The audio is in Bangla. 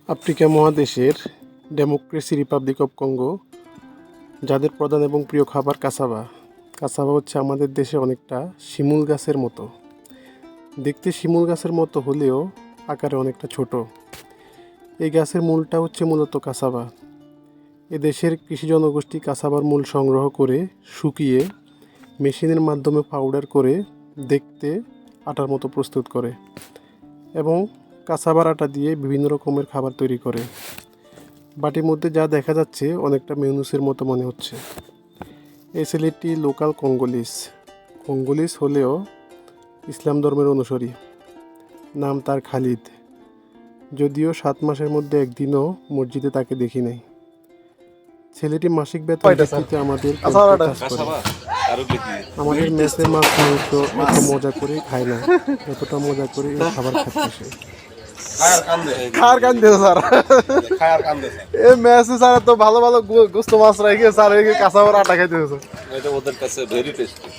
আফ্রিকা মহাদেশের ডেমোক্রেসি রিপাবলিক অফ কঙ্গো, যাদের প্রধান এবং প্রিয় খাবার কাসাবা। কাসাবা হচ্ছে আমাদের দেশে অনেকটা শিমুল গাছের মতো দেখতে, শিমুল গাছের মতো হলেও আকারে অনেকটা ছোট। এই গাছের মূলটা হচ্ছে মূলত কাসাবা। এ দেশের কৃষি জনগোষ্ঠী কাসাবার মূল সংগ্রহ করে শুকিয়ে মেশিনের মাধ্যমে পাউডার করে দেখতে আটার মতো প্রস্তুত করে এবং কাসাবার আটা দিয়ে বিভিন্ন রকমের খাবার তৈরি করে। বাটির মধ্যে যা দেখা যাচ্ছে অনেকটা মেয়নিজের মতো মনে হচ্ছে। এই ছেলেটি লোকাল কঙ্গোলিস হলেও ইসলাম ধর্মের অনুসারী। নাম তার খালিদ, যদিও 7 মাসের মধ্যে একদিনও মসজিদে তাকে দেখি নাই। ছেলেটি মাসিক বেতন ভিত্তিতে আমাদের কাজ করে। আমাদের মেসে মাছ মাংস এত মজা করে খায় না, এতটা মজা করে এই খাবার খাচ্ছে সে। খায়ার কান্দে স্যার, এই ম্যাচে স্যার তো ভালো ভালো গোস্ত মাছ রেখে স্যার কাঁচা আটা খাইতে ওদের কাছে ভেরি টেস্টি।